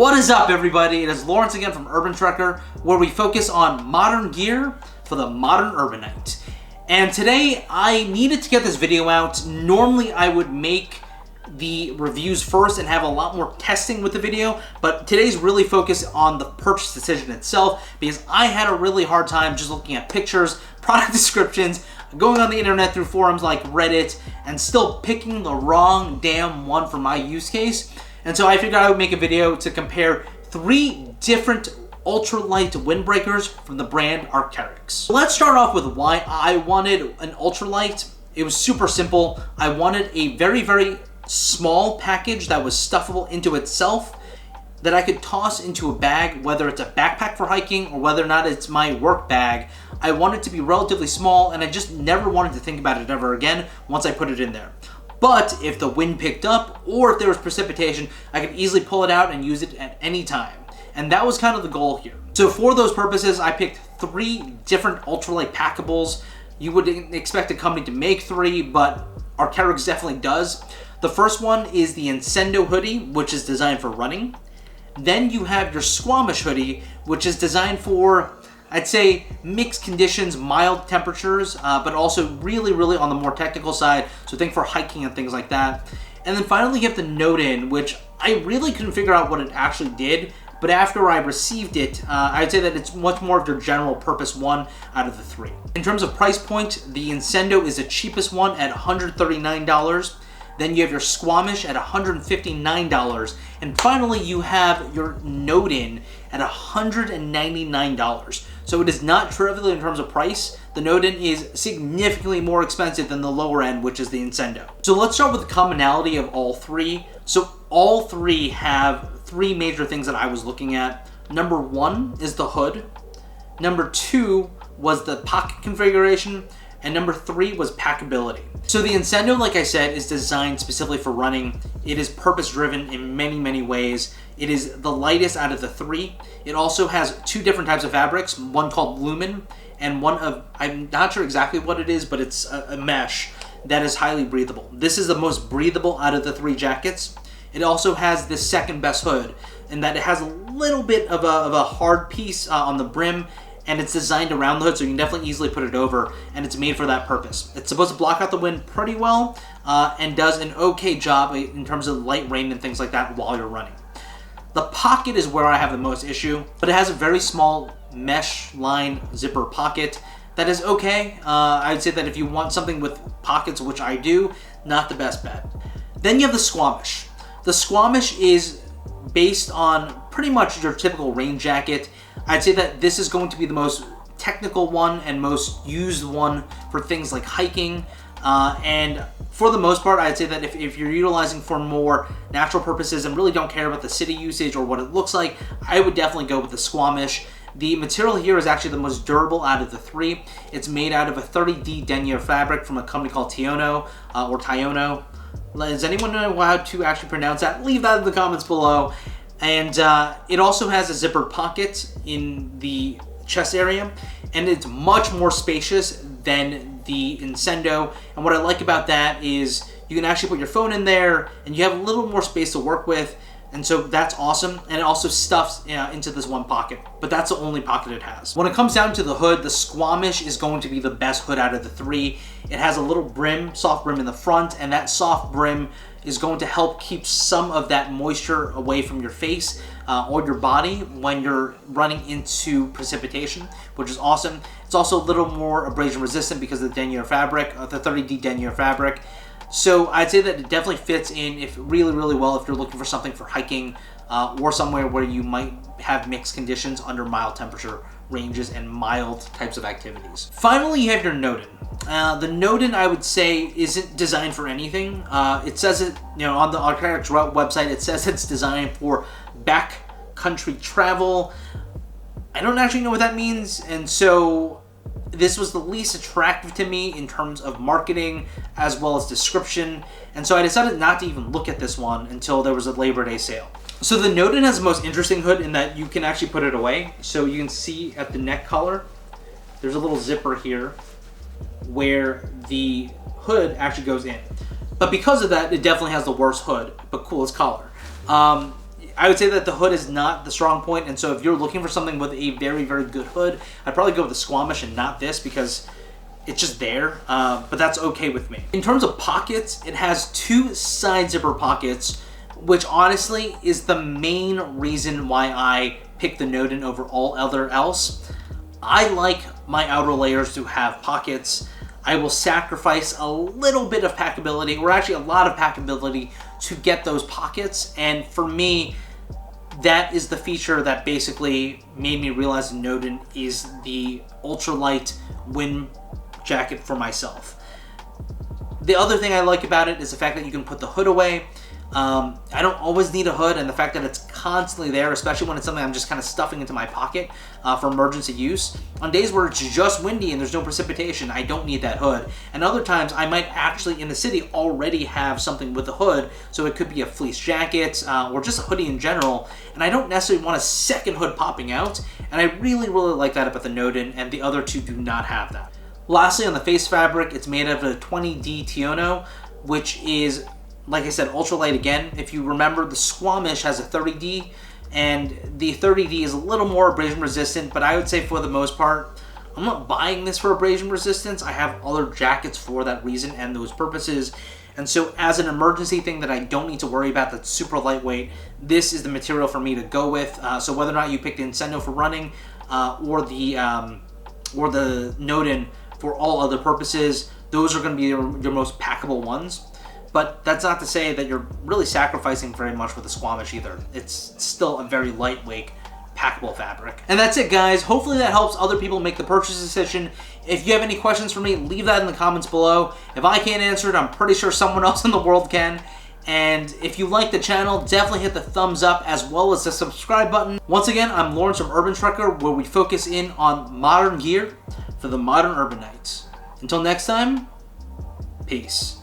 What is up, everybody? It is Lawrence again from Urban Trekker, where we focus on modern gear for the modern urbanite. And today I needed to get this video out. Normally I would make the reviews first and have a lot more testing with the video, but today's really focused on the purchase decision itself because I had a really hard time just looking at pictures, product descriptions, going on the internet through forums like Reddit, and still picking the wrong damn one for my use case. And so I figured I would make a video to compare 3 different ultralight windbreakers from the brand Arcteryx. Let's start off with why I wanted an ultralight. It was super simple. I wanted a very small package that was stuffable into itself that I could toss into a bag, whether it's a backpack for hiking or whether or not it's my work bag. I want it to be relatively small, and I just never wanted to think about it ever again once I put it in there. But if the wind picked up or if there was precipitation, I could easily pull it out and use it at any time. And that was kind of the goal here. So for those purposes, I picked 3 different ultralight packables. You would expect a company to make 3, but Arcteryx definitely does. The first one is the Incendo Hoody, which is designed for running. Then you have your Squamish Hoody, which is designed for, I'd say, mixed conditions, mild temperatures, but also really on the more technical side. So think for hiking and things like that. And then finally you have the Noden, which I really couldn't figure out what it actually did. But after I received it, I'd say that it's much more of your general purpose one out of the 3. In terms of price point, the Incendo is the cheapest one at $139. Then you have your Squamish at $159. And finally, you have your Noden at $199. So it is not trivial in terms of price. The Noden is significantly more expensive than the lower end, which is the Incendo. So let's start with the commonality of all 3. So all 3 have 3 major things that I was looking at. Number 1 is the hood. Number 2 was the pocket configuration. And number 3 was packability. So the Incendo, like I said, is designed specifically for running. It is purpose-driven in many ways. It is the lightest out of the 3. It also has 2 different types of fabrics, one called Lumen, and one of, I'm not sure exactly what it is, but it's a mesh that is highly breathable. This is the most breathable out of the 3 jackets. It also has the second best hood, in that it has a little bit of a hard piece on the brim, and it's designed around the hood, so you can definitely easily put it over, and it's made for that purpose. It's supposed to block out the wind pretty well, and does an okay job in terms of light rain and things like that while you're running. The pocket is where I have the most issue, but it has a very small mesh line zipper pocket that is okay. I'd say that if you want something with pockets, which I do, not the best bet. Then you have the Squamish. The Squamish is based on pretty much your typical rain jacket. I'd say that this is going to be the most technical one and most used one for things like hiking. And for the most part, I'd say that if you're utilizing for more natural purposes and really don't care about the city usage or what it looks like, I would definitely go with the Squamish. The material here is actually the most durable out of the 3. It's made out of a 30D denier fabric from a company called Tiono or Tiono. Does anyone know how to actually pronounce that? Leave that in the comments below. And it also has a zippered pocket in the chest area, and it's much more spacious than the Incendo. And what I like about that is you can actually put your phone in there, and you have a little more space to work with. And so that's awesome, and it also stuffs into this one pocket, but that's the only pocket it has. When it comes down to the hood, the Squamish is going to be the best hood out of the 3. It has a little brim, soft brim in the front, and that soft brim is going to help keep some of that moisture away from your face or your body when you're running into precipitation, which is awesome. It's also a little more abrasion resistant because of the denier fabric, the 30D denier fabric. So I'd say that it definitely fits in really well if you're looking for something for hiking or somewhere where you might have mixed conditions under mild temperature ranges and mild types of activities. Finally, you have your Noden. The Noden, I would say, isn't designed for anything. It says it, on the Arcteryx website, it says it's designed for backcountry travel. I don't actually know what that means, and so this was the least attractive to me in terms of marketing as well as description, and so I decided not to even look at this one until there was a Labor Day sale. So the Noden has the most interesting hood in that you can actually put it away. So you can see at the neck collar, there's a little zipper here where the hood actually goes in. But because of that, it definitely has the worst hood, but coolest collar. I would say that the hood is not the strong point, and so if you're looking for something with a very, very good hood, I'd probably go with the Squamish and not this because it's just there, but that's okay with me. In terms of pockets, it has 2 side zipper pockets, which honestly is the main reason why I picked the Noden over all other else. I like my outer layers to have pockets. I will sacrifice a little bit of packability, or actually a lot of packability, to get those pockets, and for me, that is the feature that basically made me realize the Noden is the ultralight wind jacket for myself. The other thing I like about it is the fact that you can put the hood away. I don't always need a hood, and the fact that it's constantly there, especially when it's something I'm just kind of stuffing into my pocket for emergency use. On days where it's just windy and there's no precipitation, I don't need that hood. And other times, I might actually, in the city, already have something with a hood, so it could be a fleece jacket or just a hoodie in general, and I don't necessarily want a second hood popping out, and I really, really like that about the Noden, and the other 2 do not have that. Lastly, on the face fabric, it's made out of a 20D Tiono, which is, like I said, ultralight again. If you remember, the Squamish has a 30D, and the 30D is a little more abrasion resistant, but I would say for the most part, I'm not buying this for abrasion resistance. I have other jackets for that reason and those purposes. And so as an emergency thing that I don't need to worry about that's super lightweight, this is the material for me to go with. So whether or not you pick the Incendo for running or the Noden for all other purposes, those are going to be your most packable ones. But that's not to say that you're really sacrificing very much with the Squamish either. It's still a very lightweight, packable fabric. And that's it, guys. Hopefully that helps other people make the purchase decision. If you have any questions for me, leave that in the comments below. If I can't answer it, I'm pretty sure someone else in the world can. And if you like the channel, definitely hit the thumbs up as well as the subscribe button. Once again, I'm Lawrence from Urban Trekker, where we focus in on modern gear for the modern urbanites. Until next time, peace.